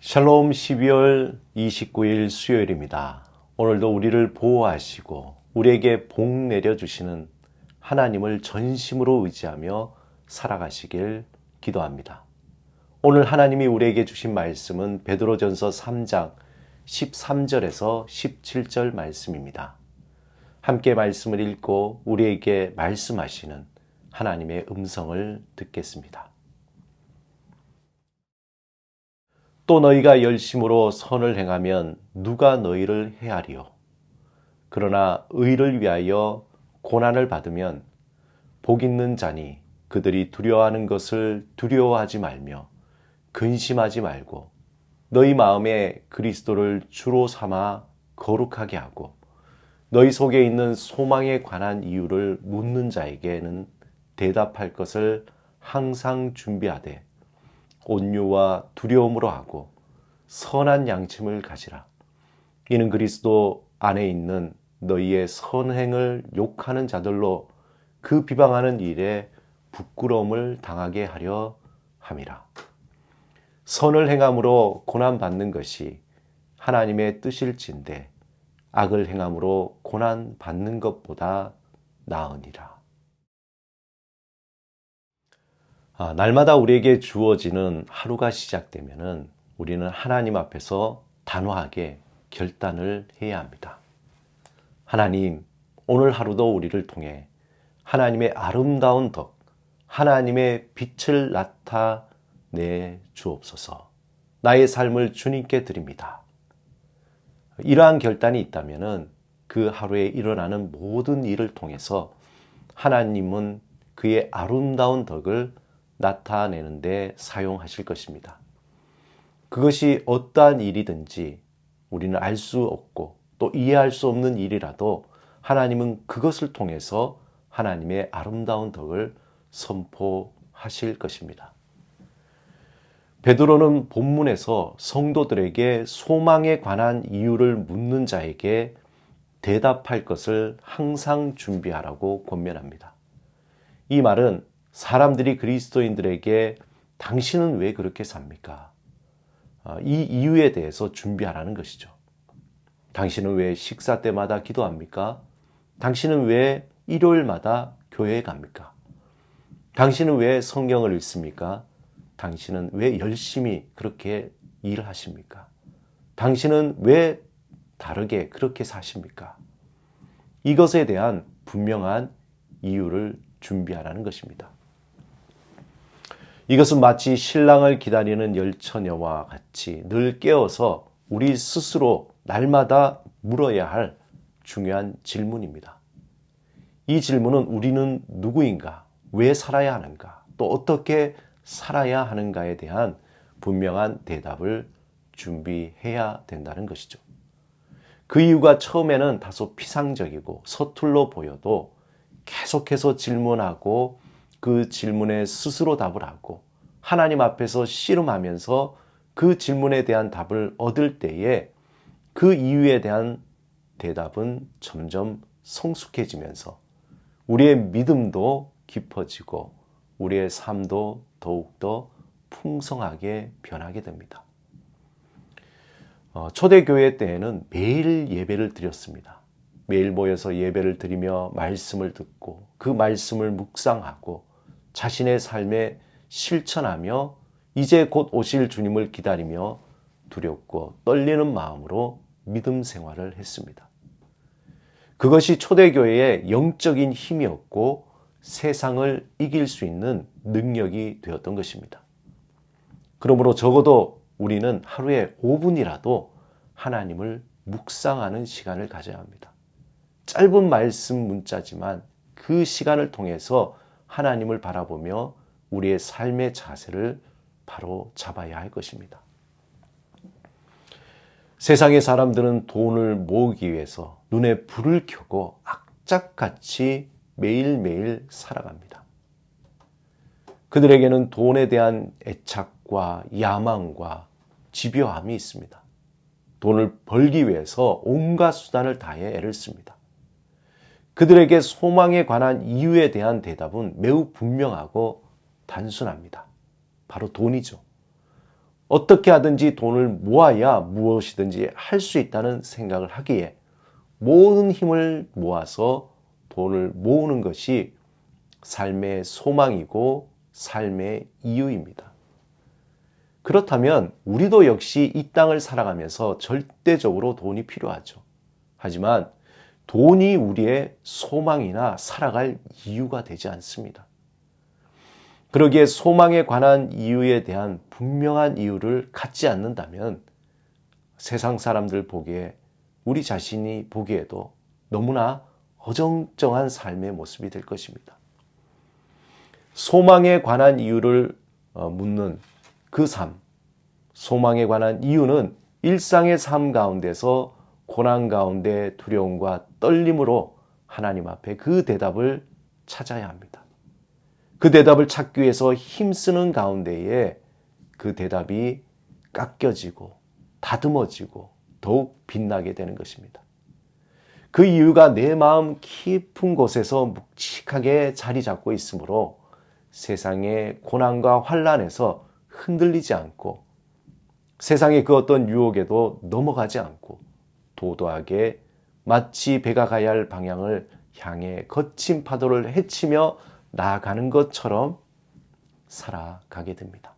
샬롬 12월 29일 수요일입니다. 오늘도 우리를 보호하시고 우리에게 복 내려주시는 하나님을 전심으로 의지하며 살아가시길 기도합니다. 오늘 하나님이 우리에게 주신 말씀은 베드로전서 3장 13절에서 17절 말씀입니다. 함께 말씀을 읽고 우리에게 말씀하시는 하나님의 음성을 듣겠습니다. 또 너희가 열심으로 선을 행하면 누가 너희를 해하리요? 그러나 의를 위하여 고난을 받으면 복 있는 자니 그들이 두려워하는 것을 두려워하지 말며 근심하지 말고 너희 마음에 그리스도를 주로 삼아 거룩하게 하고 너희 속에 있는 소망에 관한 이유를 묻는 자에게는 대답할 것을 항상 준비하되 온유와 두려움으로 하고 선한 양심을 가지라. 이는 그리스도 안에 있는 너희의 선행을 욕하는 자들로 그 비방하는 일에 부끄러움을 당하게 하려 함이라. 선을 행함으로 고난받는 것이 하나님의 뜻일진데 악을 행함으로 고난받는 것보다 나으니라. 날마다 우리에게 주어지는 하루가 시작되면은 우리는 하나님 앞에서 단호하게 결단을 해야 합니다. 하나님, 오늘 하루도 우리를 통해 하나님의 아름다운 덕, 하나님의 빛을 나타내 주옵소서. 나의 삶을 주님께 드립니다. 이러한 결단이 있다면은 그 하루에 일어나는 모든 일을 통해서 하나님은 그의 아름다운 덕을 나타내는 데 사용하실 것입니다. 그것이 어떠한 일이든지 우리는 알 수 없고 또 이해할 수 없는 일이라도 하나님은 그것을 통해서 하나님의 아름다운 덕을 선포하실 것입니다. 베드로는 본문에서 성도들에게 소망에 관한 이유를 묻는 자에게 대답할 것을 항상 준비하라고 권면합니다. 이 말은 사람들이 그리스도인들에게 당신은 왜 그렇게 삽니까? 이 이유에 대해서 준비하라는 것이죠. 당신은 왜 식사 때마다 기도합니까? 당신은 왜 일요일마다 교회에 갑니까? 당신은 왜 성경을 읽습니까? 당신은 왜 열심히 그렇게 일을 하십니까? 당신은 왜 다르게 그렇게 사십니까? 이것에 대한 분명한 이유를 준비하라는 것입니다. 이것은 마치 신랑을 기다리는 열처녀와 같이 늘 깨어서 우리 스스로 날마다 물어야 할 중요한 질문입니다. 이 질문은 우리는 누구인가, 왜 살아야 하는가, 또 어떻게 살아야 하는가에 대한 분명한 대답을 준비해야 된다는 것이죠. 그 이유가 처음에는 다소 피상적이고 서툴러 보여도 계속해서 질문하고 그 질문에 스스로 답을 하고 하나님 앞에서 씨름하면서 그 질문에 대한 답을 얻을 때에 그 이유에 대한 대답은 점점 성숙해지면서 우리의 믿음도 깊어지고 우리의 삶도 더욱더 풍성하게 변하게 됩니다. 초대교회 때에는 매일 예배를 드렸습니다. 매일 모여서 예배를 드리며 말씀을 듣고 그 말씀을 묵상하고 자신의 삶에 실천하며 이제 곧 오실 주님을 기다리며 두렵고 떨리는 마음으로 믿음 생활을 했습니다. 그것이 초대교회의 영적인 힘이었고 세상을 이길 수 있는 능력이 되었던 것입니다. 그러므로 적어도 우리는 하루에 5분이라도 하나님을 묵상하는 시간을 가져야 합니다. 짧은 말씀 문자지만 그 시간을 통해서 하나님을 바라보며 우리의 삶의 자세를 바로 잡아야 할 것입니다. 세상의 사람들은 돈을 모으기 위해서 눈에 불을 켜고 악착같이 매일매일 살아갑니다. 그들에게는 돈에 대한 애착과 야망과 집요함이 있습니다. 돈을 벌기 위해서 온갖 수단을 다해 애를 씁니다. 그들에게 소망에 관한 이유에 대한 대답은 매우 분명하고 단순합니다. 바로 돈이죠. 어떻게 하든지 돈을 모아야 무엇이든지 할 수 있다는 생각을 하기에 모든 힘을 모아서 돈을 모으는 것이 삶의 소망이고 삶의 이유입니다. 그렇다면 우리도 역시 이 땅을 살아가면서 절대적으로 돈이 필요하죠. 하지만 돈이 우리의 소망이나 살아갈 이유가 되지 않습니다. 그러기에 소망에 관한 이유에 대한 분명한 이유를 갖지 않는다면 세상 사람들 보기에 우리 자신이 보기에도 너무나 어정쩡한 삶의 모습이 될 것입니다. 소망에 관한 이유를 묻는 그 삶, 소망에 관한 이유는 일상의 삶 가운데서 고난 가운데 두려움과 떨림으로 하나님 앞에 그 대답을 찾아야 합니다. 그 대답을 찾기 위해서 힘쓰는 가운데에 그 대답이 깎여지고 다듬어지고 더욱 빛나게 되는 것입니다. 그 이유가 내 마음 깊은 곳에서 묵직하게 자리 잡고 있으므로 세상의 고난과 환난에서 흔들리지 않고 세상의 그 어떤 유혹에도 넘어가지 않고 도도하게 마치 배가 가야 할 방향을 향해 거친 파도를 헤치며 나아가는 것처럼 살아가게 됩니다.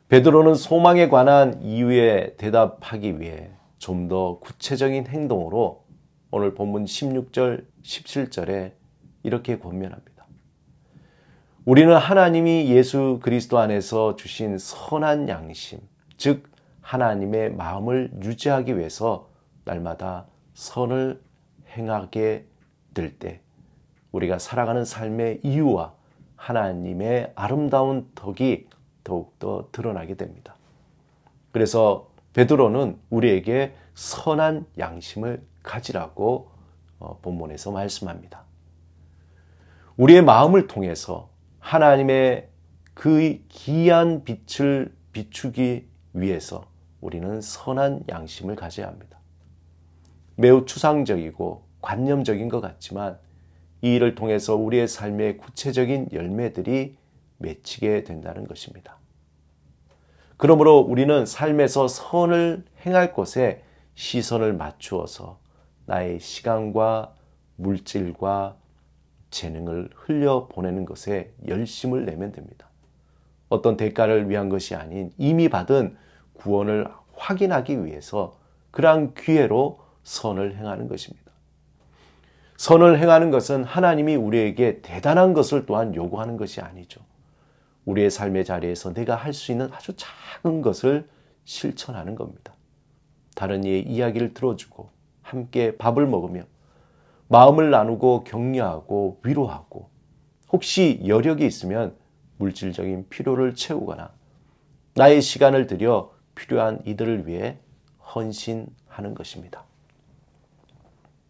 베드로는 소망에 관한 이유에 대답하기 위해 좀 더 구체적인 행동으로 오늘 본문 16절, 17절에 이렇게 권면합니다. 우리는 하나님이 예수 그리스도 안에서 주신 선한 양심, 즉 하나님의 마음을 유지하기 위해서 날마다 선을 행하게 될 때 우리가 살아가는 삶의 이유와 하나님의 아름다운 덕이 더욱더 드러나게 됩니다. 그래서 베드로는 우리에게 선한 양심을 가지라고 본문에서 말씀합니다. 우리의 마음을 통해서 하나님의 그 귀한 빛을 비추기 위해서 우리는 선한 양심을 가져야 합니다. 매우 추상적이고 관념적인 것 같지만 이 일을 통해서 우리의 삶의 구체적인 열매들이 맺히게 된다는 것입니다. 그러므로 우리는 삶에서 선을 행할 것에 시선을 맞추어서 나의 시간과 물질과 재능을 흘려보내는 것에 열심을 내면 됩니다. 어떤 대가를 위한 것이 아닌 이미 받은 구원을 확인하기 위해서 그러한 기회로 선을 행하는 것입니다. 선을 행하는 것은 하나님이 우리에게 대단한 것을 또한 요구하는 것이 아니죠. 우리의 삶의 자리에서 내가 할 수 있는 아주 작은 것을 실천하는 겁니다. 다른 이의 이야기를 들어주고 함께 밥을 먹으며 마음을 나누고 격려하고 위로하고 혹시 여력이 있으면 물질적인 필요를 채우거나 나의 시간을 들여 필요한 이들을 위해 헌신하는 것입니다.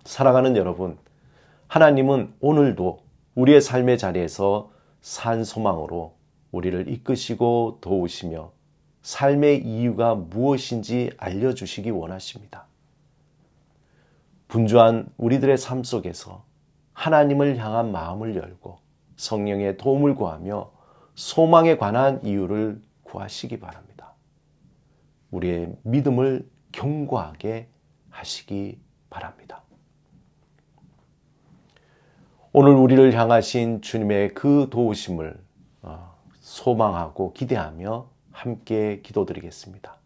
사랑하는 여러분, 하나님은 오늘도 우리의 삶의 자리에서 산 소망으로 우리를 이끄시고 도우시며 삶의 이유가 무엇인지 알려주시기 원하십니다. 분주한 우리들의 삶 속에서 하나님을 향한 마음을 열고 성령의 도움을 구하며 소망에 관한 이유를 구하시기 바랍니다. 우리의 믿음을 견고하게 하시기 바랍니다. 오늘 우리를 향하신 주님의 그 도우심을 소망하고 기대하며 함께 기도드리겠습니다.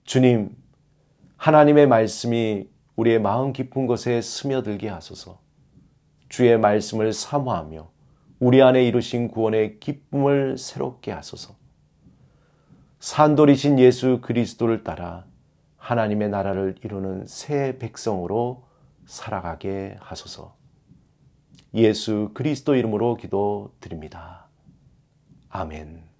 주님, 하나님의 말씀이 우리의 마음 깊은 곳에 스며들게 하소서. 주의 말씀을 사모하며 우리 안에 이루신 구원의 기쁨을 새롭게 하소서. 산돌이신 예수 그리스도를 따라 하나님의 나라를 이루는 새 백성으로 살아가게 하소서. 예수 그리스도 이름으로 기도드립니다. 아멘.